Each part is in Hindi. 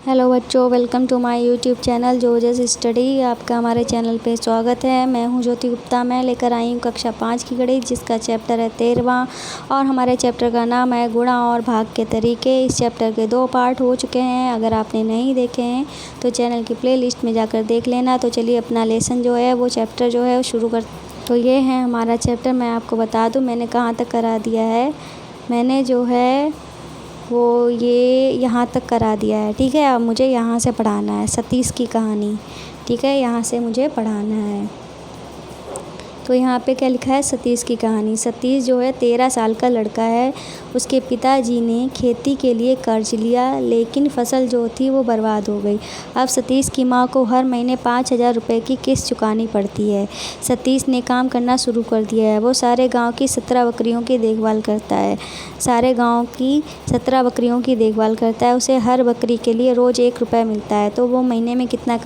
हेलो बच्चों, welcome to my YouTube channel जोजेस स्टडी। आपका हमारे चैनल पे स्वागत है। मैं हूं ज्योति गुप्ता। मैं लेकर आई हूं कक्षा 5 की गणित, जिसका चैप्टर है 13वां और हमारे चैप्टर का नाम है गुणा और भाग के तरीके। इस चैप्टर के 2 पार्ट हो चुके हैं। अगर आपने नहीं देखे हैं तो चैनल की प्लेलिस्ट में जाकर देख लेना। तो चलिए अपना लेसन जो है वो चैप्टर जो है वो शुरू कर। तो ये है हमारा चैप्टर। मैं आपको बता दूँ मैंने कहाँ तक करा दिया है। मैंने जो है वो ये यहाँ तक करा दिया है। ठीक है, अब मुझे यहाँ से पढ़ाना है सतीश की कहानी। ठीक है, यहाँ से मुझे पढ़ाना है। तो यहाँ पे क्या लिखा है, सतीश की कहानी। सतीश जो है 13 साल का लड़का है। उसके पिताजी ने खेती के लिए कर्ज लिया, लेकिन फसल जो थी वो बर्बाद हो गई। अब सतीश की माँ को हर महीने 5,000 रुपये की किस्त चुकानी पड़ती है। सतीश ने काम करना शुरू कर दिया है। वो सारे गांव की 17 बकरियों की देखभाल करता है। सारे गांव की 17 बकरियों की देखभाल करता है। उसे हर बकरी के लिए रोज़ 1 रुपया मिलता है। तो वो महीने में कितना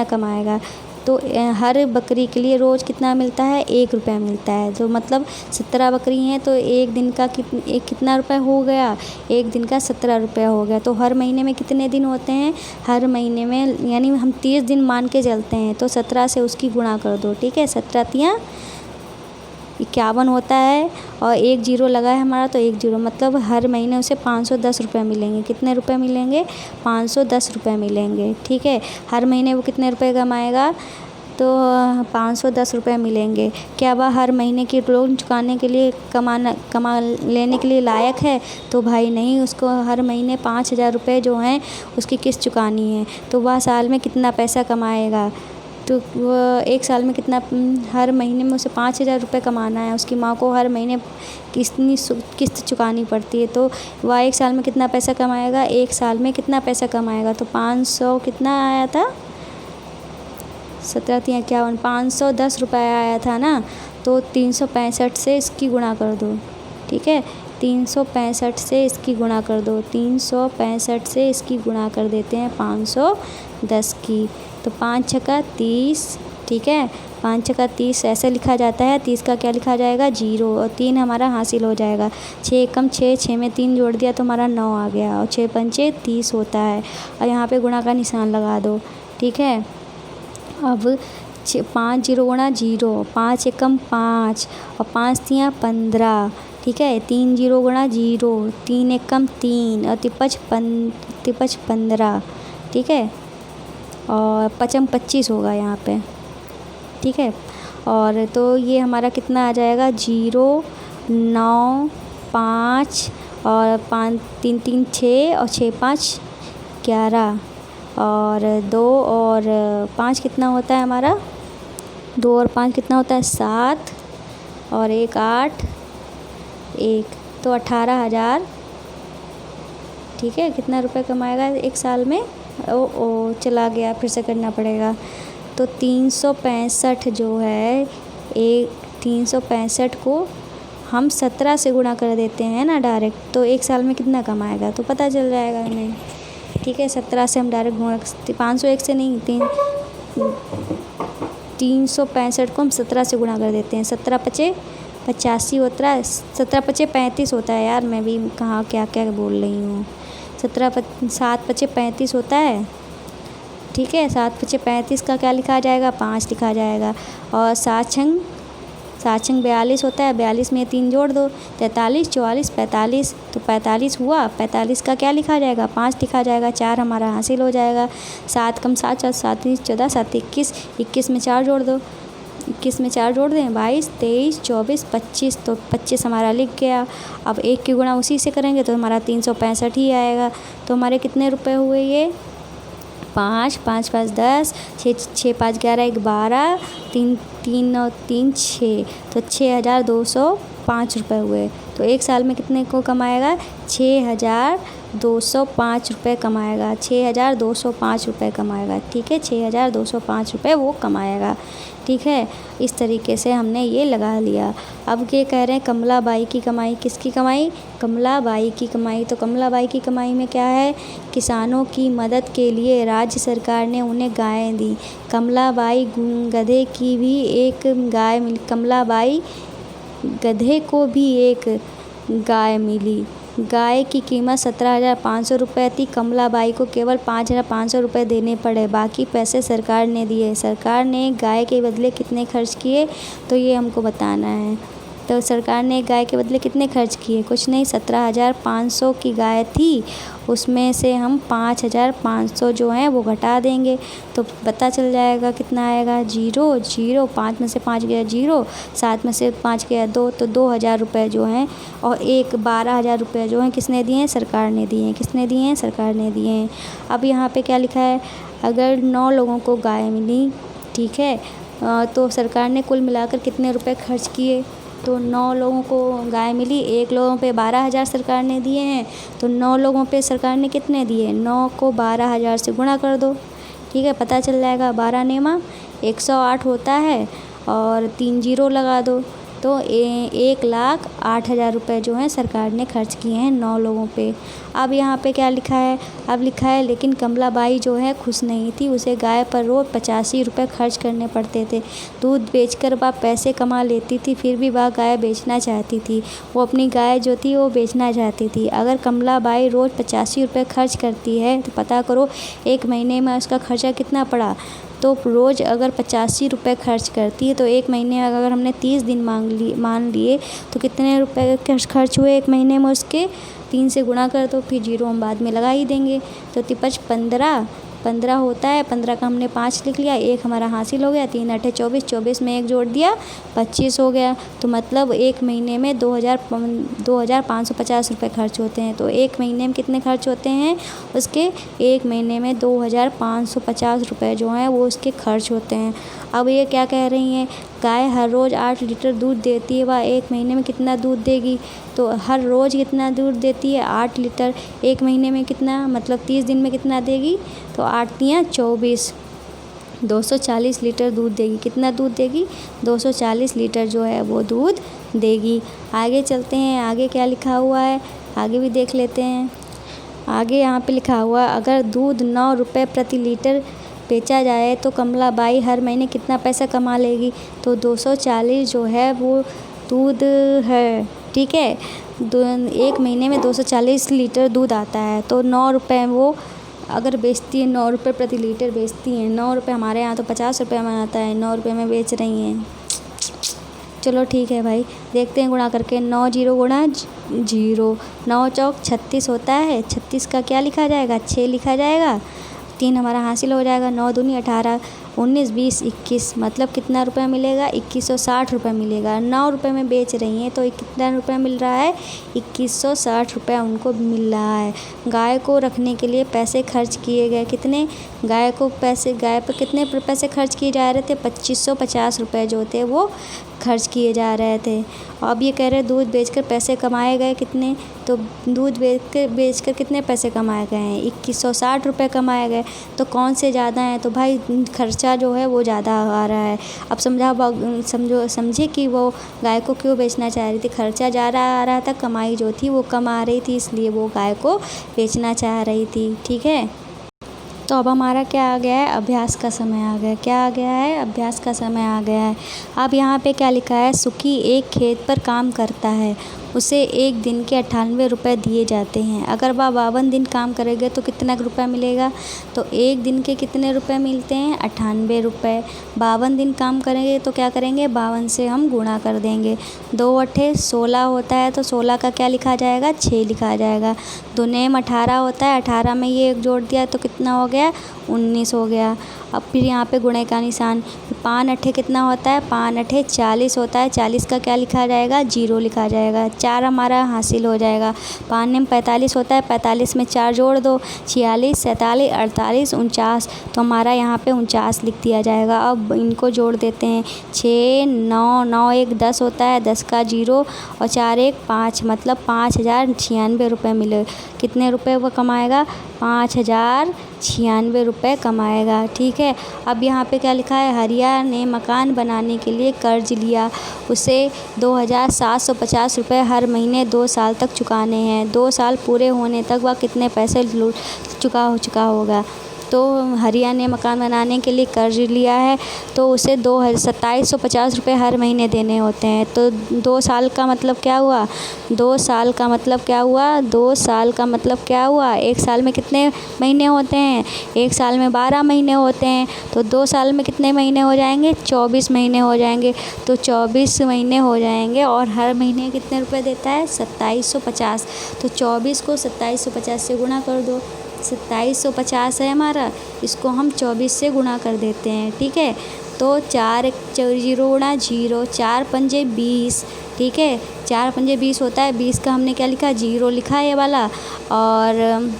कमाएगा? तो हर बकरी के लिए रोज़ कितना मिलता है? 1 रुपया मिलता है। तो मतलब 17 बकरी हैं तो एक दिन का कितना रुपया हो गया? एक दिन का 17 रुपया हो गया। तो हर महीने में कितने दिन होते हैं? हर महीने में यानी हम 30 दिन मान के चलते हैं। तो 17 से उसकी गुणा कर दो। ठीक है, 17 तियाँ 51 होता है और 1 जीरो लगा है हमारा, तो 1 जीरो मतलब हर महीने उसे 510 रुपये मिलेंगे। कितने रुपए मिलेंगे? 510 रुपये मिलेंगे। ठीक है, हर महीने वो कितने रुपए कमाएगा? तो 510 रुपये मिलेंगे। क्या वह हर महीने की लोन चुकाने के लिए कमा लेने के लिए लायक है? तो भाई नहीं, उसको हर महीने 5,000 रुपये जो हैं उसकी किस्त चुकानी है। तो वह साल में कितना पैसा कमाएगा? तो वह एक साल में कितना, हर महीने में उसे 5,000 रुपये कमाना है। उसकी माँ को हर महीने किस्त चुकानी पड़ती है। तो वह एक साल में कितना पैसा कमाएगा? एक साल में कितना पैसा कमाएगा? तो 500 कितना आया था? 17 तियाँ 51, 510 रुपये आया था ना। तो 365 से इसकी गुणा कर दो। ठीक है, 365 से इसकी गुणा कर दो। 365 से इसकी गुणा कर देते हैं 510 की। तो 5 छक्का 30। ठीक है, 5 छक्का 30 ऐसे लिखा जाता है। 30 का क्या लिखा जाएगा? 0 और 3 हमारा हासिल हो जाएगा। 6 कम 6, 6 में 3 जोड़ दिया तो हमारा 9 आ गया और 6 पंचे 30 होता है। और यहाँ पे गुणा का निशान लगा दो। ठीक है, अब 5 जीरो गुणा 0, 5 एकम 5 और 5 तियाँ 15। ठीक है, 3 जीरो गुणा 0, 3 एकम 3 और तिपच 15। ठीक है, और 5 25 होगा यहाँ पे। ठीक है, और तो ये हमारा कितना आ जाएगा? 0 9 5 और 5 3 3 6 और 6 5 11 और 2 और 5 कितना होता है हमारा? 2 और 5 कितना होता है? 7 और 1 8 1, तो 18,000। ठीक है, कितना रुपए कमाएगा एक साल में? ओ चला गया, फिर से करना पड़ेगा। तो 365 जो है, 365 को हम 17 से गुणा कर देते हैं ना डायरेक्ट। तो एक साल में कितना कमाएगा तो पता चल जाएगा हमें। ठीक है, 17 से हम डायरेक्ट गुणा 501 से नहीं, 365 को हम 17 से गुणा कर देते हैं। 17 पचे 85 होता है, 17 पचे 35 होता है। यार मैं भी कहाँ क्या क्या बोल रही हूँ। 7 पचे 35 होता है। ठीक है, 7 पचे 35 का क्या लिखा जाएगा? 5 लिखा जाएगा। और 7 छंग 42 होता है। 42 में 3 जोड़ दो, 43 44 45। तो 45 हुआ। 45 का क्या लिखा जाएगा? 5 लिखा जाएगा। 4 हमारा हासिल हो जाएगा। 7 कम 7 4 7 14 7 21, 21 में 4 जोड़ दो, 21 में 4 जोड़ दें 22 23 24 25। तो 25 हमारा लिख गया। अब 1 की गुणा उसी से करेंगे तो हमारा 365 ही आएगा। तो हमारे कितने रुपए हुए ये? 5 5 5 10, 6 5 11 1 12, 3 3 9 3 6, तो 6,205 रुपये हुए। तो एक साल में कितने को कमाएगा? 6,205 रुपये कमाएगा। 6,205 रुपये कमाएगा। ठीक है, 6,205 रुपये वो कमाएगा। ठीक है, इस तरीके से हमने ये लगा लिया। अब ये कह रहे हैं कमलाबाई की कमाई। किसकी कमाई? कमलाबाई की कमाई। तो कमलाबाई की कमाई में क्या है? किसानों की मदद के लिए राज्य सरकार ने उन्हें गायें दी। कमलाबाई गधे की भी एक गाय मिली। कमलाबाई गधे को भी एक गाय मिली। गाय की कीमत 17,500 रुपये थी। कमलाबाई को केवल 5,500 रुपये देने पड़े, बाकी पैसे सरकार ने दिए। सरकार ने गाय के बदले कितने खर्च किए, तो ये हमको बताना है। तो सरकार ने गाय के बदले कितने खर्च किए? कुछ नहीं, 17,500 की गाय थी, उसमें से हम 5,500 जो हैं वो घटा देंगे तो पता चल जाएगा कितना आएगा। 0 0, 5 में से 5 गया 0, 7 में से 5 गया 2, तो 2,000 रुपये जो हैं और 12,000 रुपये जो हैं किसने दिए हैं? सरकार ने दिए हैं। किसने दिए हैं? सरकार ने दिए हैं। अब यहाँ पे क्या लिखा है? अगर 9 लोगों को गाय मिली, ठीक है, तो सरकार ने कुल मिलाकर कितने रुपए खर्च किए? तो 9 लोगों को गाय मिली, 1 लोगों पे 12,000 सरकार ने दिए हैं, तो 9 लोगों पे सरकार ने कितने दिए? 9 को 12,000 से गुणा कर दो, ठीक है, पता चल जाएगा। 12 नेमा 108 होता है और 3 जीरो लगा दो, तो 1,08,000 रुपये जो हैं सरकार ने खर्च किए हैं 9 लोगों पे। अब यहाँ पे क्या लिखा है? अब लिखा है लेकिन कमलाबाई जो है खुश नहीं थी, उसे गाय पर रोज़ 85 रुपये खर्च करने पड़ते थे। दूध बेचकर वह पैसे कमा लेती थी, फिर भी वह गाय बेचना चाहती थी। वो अपनी गाय जो थी वो बेचना चाहती थी। अगर कमलाबाई रोज़ 85 रुपये खर्च करती है तो पता करो 1 महीने में उसका खर्चा कितना पड़ा। तो रोज़ अगर 85 रुपये खर्च करती है तो 1 महीने में अगर हमने 30 दिन मान लिए तो कितने रुपए खर्च हुए 1 महीने में उसके? 3 से गुणा कर दो, फिर जीरो हम बाद में लगा ही देंगे। तो 5 15 होता है, 15 का हमने 5 लिख लिया, 1 हमारा हासिल हो गया। 3 8 24, 24 में 1 जोड़ दिया, 25 हो गया। तो मतलब 1 महीने में 2,550 रुपये खर्च होते हैं। तो 1 महीने में कितने खर्च होते हैं उसके? 1 महीने में 2,550 रुपये जो हैं वो उसके खर्च होते हैं। अब ये क्या कह रही हैं? गाय हर रोज़ 8 लीटर दूध देती है, वह 1 महीने में कितना दूध देगी? तो हर रोज़ कितना दूध देती है? 8 लीटर। 1 महीने में कितना, मतलब 30 दिन में कितना देगी? तो 8 तियाँ 24, 240 लीटर दूध देगी। कितना दूध देगी? 240 लीटर जो है वो दूध देगी। आगे चलते हैं, आगे क्या लिखा हुआ है आगे भी देख लेते हैं। आगे यहाँ पे लिखा हुआ है, अगर दूध 9 रुपये प्रति लीटर बेचा जाए तो कमलाबाई हर महीने कितना पैसा कमा लेगी? तो 240 जो है वो दूध है, ठीक है। 1 महीने में 240 लीटर दूध आता है, तो 9 रुपये वो अगर बेचती है, 9 रुपये प्रति लीटर बेचती हैं। 9 रुपये हमारे यहाँ तो 50 रुपये में आता है, 9 रुपये में बेच रही हैं। चलो ठीक है भाई, देखते हैं गुणा करके। 9 जीरो गुणा 0, 9 चौक 36 होता है। 36 का क्या लिखा जाएगा? 6 लिखा जाएगा। 3 हमारा हासिल हो जाएगा। 9 दूनी 18, 19 20 21, मतलब कितना रुपया मिलेगा? 2160 रुपये मिलेगा। 9 रुपये में बेच रही हैं तो कितना रुपया मिल रहा है? 2160 रुपया उनको मिल रहा है। गाय को रखने के लिए पैसे खर्च किए गए कितने? गाय पर कितने पैसे खर्च किए जा रहे थे? 2550 रुपये जो थे वो खर्च किए जा रहे थे। अब ये कह रहे हैं दूध बेचकर पैसे कमाए गए कितने? तो दूध बेचकर कितने पैसे कमाए गए हैं? 2160 रुपये कमाए गए। तो कौन से ज़्यादा हैं? तो भाई खर्चा जो है वो ज़्यादा आ रहा है। अब समझे कि वो गाय को क्यों बेचना चाह रही थी? खर्चा ज़्यादा आ रहा था, कमाई जो थी वो कम आ रही थी, इसलिए वो गाय को बेचना चाह रही थी, ठीक है। तो अब हमारा क्या आ गया है? अभ्यास का समय आ गया। क्या आ गया है? अभ्यास का समय आ गया है। अब यहाँ पे क्या लिखा है? सुखी एक खेत पर काम करता है, उसे 1 दिन के 98 रुपये दिए जाते हैं। अगर वह 52 दिन काम करेगा तो कितना रुपया मिलेगा? तो 1 दिन के कितने रुपए मिलते हैं? 98 रुपये। 52 दिन काम करेंगे तो क्या करेंगे? 52 से हम गुणा कर देंगे। 2 8 16 होता है, तो 16 का क्या लिखा जाएगा? 6 लिखा जाएगा। 2 नेम 18 होता है, 18 में ये 1 जोड़ दिया तो कितना हो गया? 19 हो गया। अब फिर यहाँ पे गुणे का निशान। 5 8 कितना होता है? 5 8 40 होता है। 40 का क्या लिखा जाएगा? 0 लिखा जाएगा। 4 हमारा हासिल हो जाएगा। 5 नेम 45 होता है, 45 में 4 जोड़ दो, 46 47 48 49, तो हमारा यहाँ पे 49 लिख दिया जाएगा। अब इनको जोड़ देते हैं। 6 9 9 1 10 होता है, 10 का 0 और 4 1 5, मतलब 5,096 रुपये मिले। कितने रुपए वो कमाएगा? 5,096 रुपये कमाएगा, ठीक है। अब यहाँ पे क्या लिखा है? हरिया ने मकान बनाने के लिए कर्ज लिया, उसे 2,750 रुपये हर महीने 2 साल तक चुकाने हैं। 2 साल पूरे होने तक वह कितने पैसे चुका होगा? तो हरिया ने मकान बनाने के लिए कर्ज लिया है, तो उसे 2750 रुपये हर महीने देने होते हैं। तो 2 साल का मतलब क्या हुआ? 2 साल का मतलब क्या हुआ? 2 साल का मतलब क्या हुआ? 1 साल में कितने महीने होते हैं? 1 साल में 12 महीने होते हैं। तो 2 साल में कितने महीने हो जाएंगे? 24 महीने हो जाएंगे। तो 24 महीने हो जाएंगे और हर महीने कितने रुपए देता है? 2750। तो 24 को 2750 से गुणा कर दो। 2750 है हमारा, इसको हम 24 से गुणा कर देते हैं। ठीक है, तो 4 0 गुणा 0, 4 पंजे 20। ठीक है, 4 पंजे 20 होता है। 20 का हमने क्या लिखा? 0 लिखा है ये वाला। और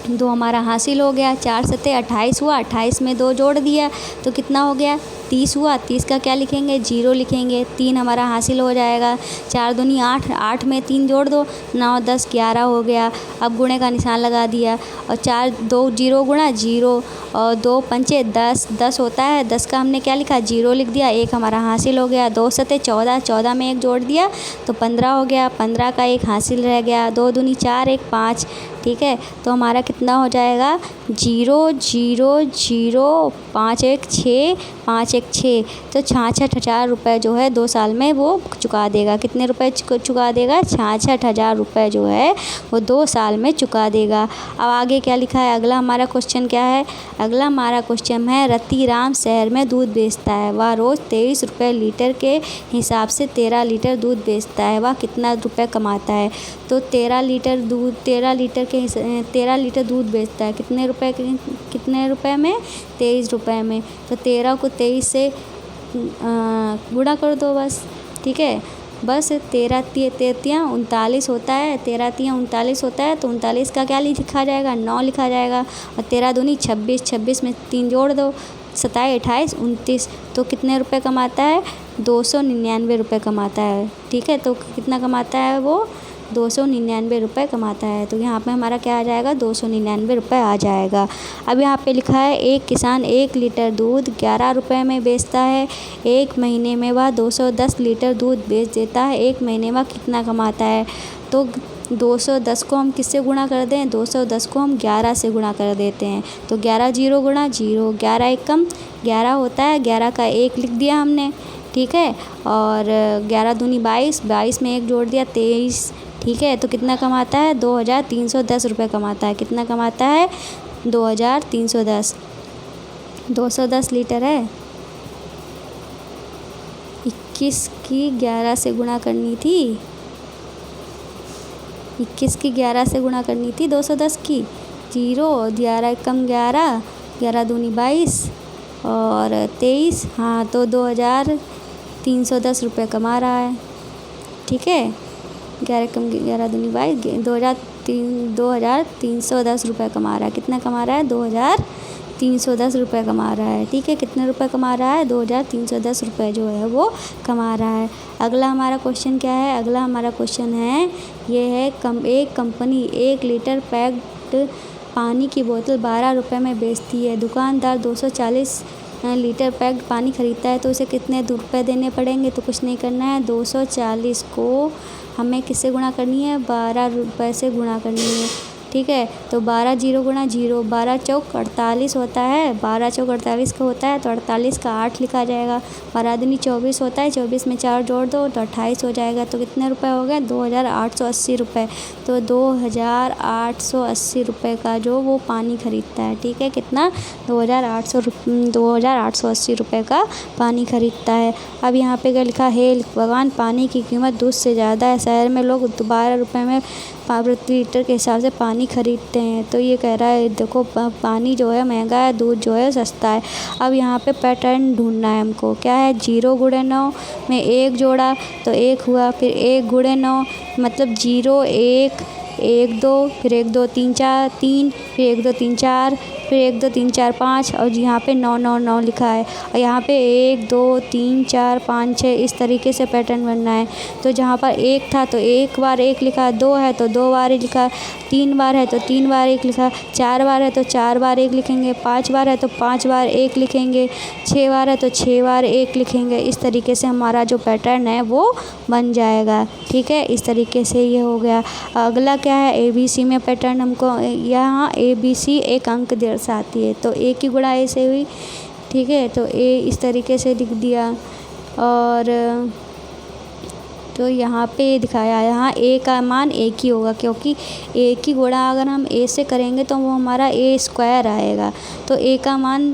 2 हमारा हासिल हो गया। 4 सत्ते 28 हुआ, 28 में 2 जोड़ दिया तो कितना हो गया? 30 हुआ। 30 का क्या लिखेंगे? 0 लिखेंगे। 3 हमारा हासिल हो जाएगा। 4 दूनी 8, 8 में 3 जोड़ दो, 9 10 11 हो गया। अब गुणे का निशान लगा दिया और 4 2 0 गुणा 0 और 2 पंचे 10, 10 होता है। 10 का हमने क्या लिखा? 0 लिख दिया। 1 हमारा हासिल हो गया। 2 सत्ते 14, 14 में 1 जोड़ दिया तो 15 हो गया। 15 का 1 हासिल रह गया। 2 दूनी 4, 1 5। ठीक है, तो हमारा कितना हो जाएगा? 0 0 0 5 1 6, 5 1 6। तो 66,000 रुपये जो है 2 साल में वो चुका देगा। कितने रुपए चुका देगा? 66,000 रुपये जो है वो 2 साल में चुका देगा। अब आगे क्या लिखा है? अगला हमारा क्वेश्चन क्या है? अगला हमारा क्वेश्चन है, रतिराम शहर में दूध बेचता है। वह रोज़ 23 रुपये लीटर के हिसाब से 13 लीटर दूध बेचता है। वह कितना रुपये कमाता है? तो 13 लीटर दूध बेचता है। कितने रुपए में? 23 रुपये में। तो 13 को 23 से गुणा कर दो बस। ठीक है, बस 13 33 39 होता है। 13 3 39 होता है। तो 39 का क्या लिखा जाएगा? 9 लिखा जाएगा। और 13 दूनी 26, 26 में 3 जोड़ दो, 27 28 29। तो कितने रुपए कमाता है? 299 रुपये कमाता है। ठीक है, तो कितना कमाता है वो? 299 रुपये कमाता है। तो यहाँ पे हमारा क्या आ जाएगा? 299 रुपये आ जाएगा। अब यहाँ पे लिखा है, एक किसान 1 लीटर दूध 11 रुपये में बेचता है। 1 महीने में वह 210 लीटर दूध बेच देता है। 1 महीने में कितना कमाता है? तो 210 को हम किससे गुणा कर दें? 210 को हम 11 से गुणा कर देते हैं। तो 11 0 गुणा 0, 11 1 कम 11 होता है। 11 का 1 लिख दिया हमने। ठीक है, और 11 दूनी 22, 22 में 1 जोड़ दिया 23। ठीक है, तो कितना कमाता है? 2310 रुपये कमाता है। कितना कमाता है? 2310। 210 लीटर है। 21 की 11 से गुणा करनी थी। 21 की 11 से गुणा करनी थी 210 की। 0, 11 कम 11, 11 दूनी 22 और 23। हाँ, तो 2310 रुपये कमा रहा है। ठीक है, 11 कम 11 दूनी 22, 2310 रुपये कमा रहा है। कितना कमा रहा है? 2310 रुपये कमा रहा है। ठीक है, कितने रुपए कमा रहा है? 2310 रुपये जो है वो कमा रहा है। अगला हमारा क्वेश्चन क्या है? अगला हमारा क्वेश्चन है, ये है एक कंपनी 1 लीटर पैक्ड पानी की बोतल 12 रुपये में बेचती है। दुकानदार 240 लीटर पैक्ड पानी ख़रीदता है, तो उसे कितने रुपये देने पड़ेंगे? तो कुछ नहीं करना है। 240 को हमें किससे गुणा करनी है? 12 रुपये से गुणा करनी है। ठीक है, तो 12 0 गुणा 0, 12 चौक 48 होता है। 12 चौक 48 का होता है, तो 48 का 8 लिखा जाएगा। 12 दूनी 24 होता है। 24 में 4 जोड़ दो तो 28 हो जाएगा। तो कितने रुपए हो गए? 2880 रुपये। तो 2880 रुपये का जो वो पानी ख़रीदता है। ठीक है, कितना? 2880 रुपये का पानी ख़रीदता है। अब यहाँ पे क्या लिखा है? भगवान, पानी की कीमत दूध से ज़्यादा है। शहर में लोग 12 रुपये में प्रति लीटर के हिसाब से पानी ख़रीदते हैं। तो ये कह रहा है देखो, पानी जो है महंगा है, दूध जो है सस्ता है। अब यहाँ पे पैटर्न ढूंढना है हमको। क्या है? 0 गुणे 9 में 1 जोड़ा तो 1 हुआ। फिर 1 गुणे 9 मतलब 0 1 1 2, फिर 1 2 3 4 3, फिर 1 2 3 4, फिर 1 2 3 4 5 और यहाँ पे 9 9 9 लिखा है। और यहाँ पे 1 2 3 4 5 6 इस तरीके से पैटर्न बनना है। तो जहाँ पर 1 था तो 1 बार 1 लिखा, 2 है तो 2 बार 1 लिखा, 3 बार है तो 3 बार 1 लिखा, 4 बार है तो 4 बार 1 लिखेंगे, 5 बार है तो 5 बार 1 लिखेंगे, 6 बार है तो 6 बार 1 लिखेंगे। इस तरीके से हमारा जो पैटर्न है वो बन जाएगा। ठीक है, इस तरीके से ये हो गया। अगला क्या क्या है, ABC में पैटर्न हमको यहाँ ABC एक अंक दर्शाती है, तो A की गुणा A से हुई, ठीक है। तो A इस तरीके से लिख दिया। और तो यहाँ पे दिखाया, यहाँ A का मान एक ही होगा, क्योंकि A की गुणा अगर हम A से करेंगे तो वो हमारा A स्क्वायर आएगा। तो A का मान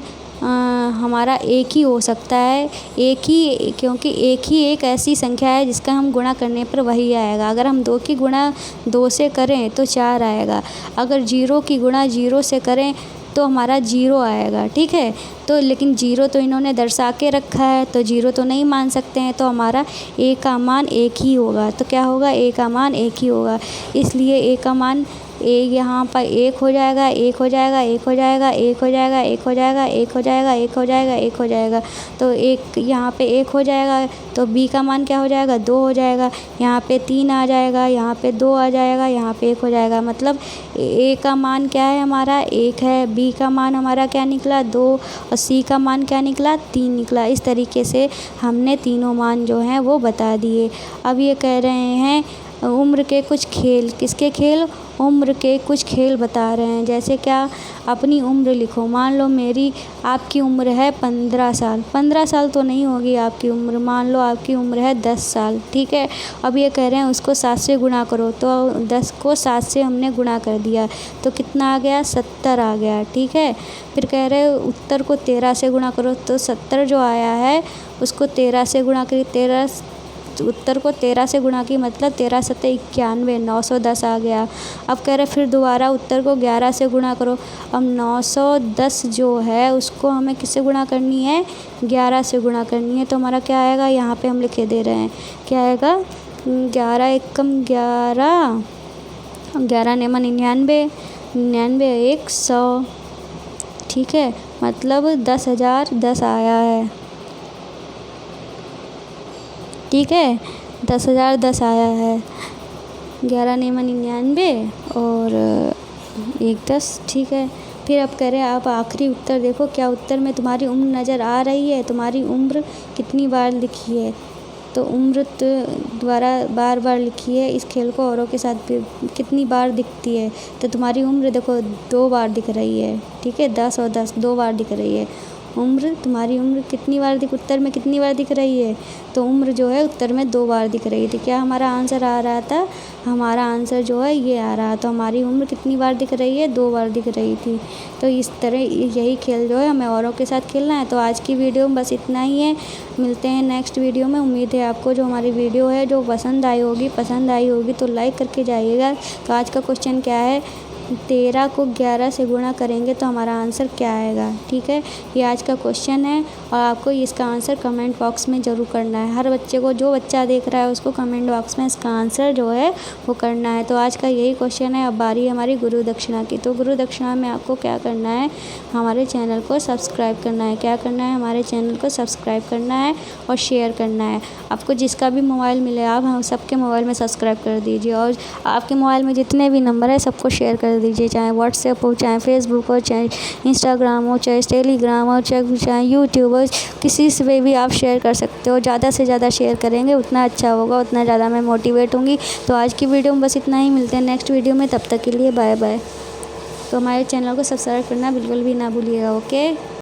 हमारा एक ही हो सकता है, एक ही, क्योंकि एक ही एक ऐसी संख्या है जिसका हम गुणा करने पर वही आएगा। अगर हम 2 की गुणा 2 से करें तो 4 आएगा, अगर 0 की गुणा 0 से करें तो हमारा 0 आएगा, ठीक है। तो लेकिन 0 तो इन्होंने दर्शा के रखा है, तो 0 तो नहीं मान सकते हैं, तो हमारा A का मान एक ही होगा। तो क्या होगा, A का मान एक ही होगा, इसलिए A का मान यहाँ पर 1 हो जाएगा, 1 हो जाएगा, 1 हो जाएगा, 1 हो जाएगा, 1 हो जाएगा, 1 हो जाएगा, 1 हो जाएगा, 1 हो जाएगा। तो 1 यहाँ पे 1 हो जाएगा, तो B का मान क्या हो जाएगा, 2 हो जाएगा। यहाँ पे 3 आ जाएगा, यहाँ पे 2 आ जाएगा, यहाँ पे 1 हो जाएगा। मतलब A का मान क्या है हमारा, 1 है। B का मान हमारा क्या निकला, 2, और C का मान क्या निकला, 3 निकला। इस तरीके से हमने तीनों मान जो हैं वो बता दिए। अब ये कह रहे हैं उम्र के कुछ खेल, किसके खेल, उम्र के कुछ खेल बता रहे हैं। जैसे क्या, अपनी उम्र लिखो। मान लो मेरी, आपकी उम्र है 15 साल, 15 साल तो नहीं होगी आपकी उम्र, मान लो आपकी उम्र है 10 साल, ठीक है। अब ये कह रहे हैं उसको 7 से गुणा करो, तो 10 को 7 से हमने गुणा कर दिया, तो कितना आ गया, 70 आ गया, ठीक है। फिर कह रहे हैं उत्तर को 13 से गुणा करो, तो 70 जो आया है उसको 13 से गुणा करिए, 13 उत्तर को 13 से गुणा की, मतलब 13 सत्ते 91, 910 आ गया। अब कह रहे फिर दोबारा उत्तर को 11 से गुणा करो। अब 910 जो है उसको हमें किससे गुणा करनी है, 11 से गुणा करनी है। तो हमारा क्या आएगा, यहाँ पे हम लिखे दे रहे हैं, क्या आएगा, 11 एकम 11, 11 नेमा 99, 99 एक 100, ठीक है। मतलब 10,010 आया है, ठीक है, 10,010 आया है। 11 नेमा 99 और 1 10, ठीक है। फिर अब कह रहे हैं आप आखिरी उत्तर देखो, क्या उत्तर में तुम्हारी उम्र नज़र आ रही है, तुम्हारी उम्र कितनी बार लिखी है। तो उम्र द्वारा बार बार लिखी है, इस खेल को औरों के साथ भी कितनी बार दिखती है। तो तुम्हारी उम्र देखो 2 बार दिख रही है, ठीक है, 10 और 10 2 बार दिख रही है। उम्र, तुम्हारी उम्र कितनी बार उत्तर में कितनी बार दिख रही है, तो उम्र जो है उत्तर में 2 बार दिख रही थी। क्या हमारा आंसर आ रहा था, हमारा आंसर जो है ये आ रहा, तो हमारी उम्र कितनी बार दिख रही है, 2 बार दिख रही थी। तो इस तरह यही खेल जो है हमें औरों के साथ खेलना है। तो आज की वीडियो में बस इतना ही है, मिलते हैं नेक्स्ट वीडियो में। उम्मीद है आपको जो हमारी वीडियो है जो पसंद आई होगी तो लाइक करके जाइएगा। तो आज का क्वेश्चन क्या है, 13 को 11 से गुणा करेंगे तो हमारा आंसर क्या आएगा, ठीक है। ये आज का क्वेश्चन है और आपको इसका आंसर कमेंट बॉक्स में ज़रूर करना है। हर बच्चे को, जो बच्चा देख रहा है उसको कमेंट बॉक्स में इसका आंसर जो है वो करना है। तो आज का यही क्वेश्चन है। अब बारी है हमारी गुरु दक्षिणा की। तो गुरु दक्षिणा में आपको क्या करना है, हमारे चैनल को सब्सक्राइब करना है। क्या करना है, हमारे चैनल को सब्सक्राइब करना है और शेयर करना है। आपको जिसका भी मोबाइल मिले आप हम सबके मोबाइल में सब्सक्राइब कर दीजिए, और आपके मोबाइल में जितने भी नंबर है सबको शेयर कर दीजिए, चाहे व्हाट्सएप हो, चाहे फेसबुक हो, चाहे इंस्टाग्राम हो, चाहे टेलीग्राम हो, चाहे यूट्यूब हो, किसी से भी आप शेयर कर सकते हो। ज़्यादा से ज़्यादा शेयर करेंगे उतना अच्छा होगा, उतना ज़्यादा मैं मोटिवेट होंगी। तो आज की वीडियो में बस इतना ही, मिलते हैं नेक्स्ट वीडियो में, तब तक के लिए बाय बाय। तो हमारे चैनल को सब्सक्राइब करना बिल्कुल भी ना भूलिएगा, ओके।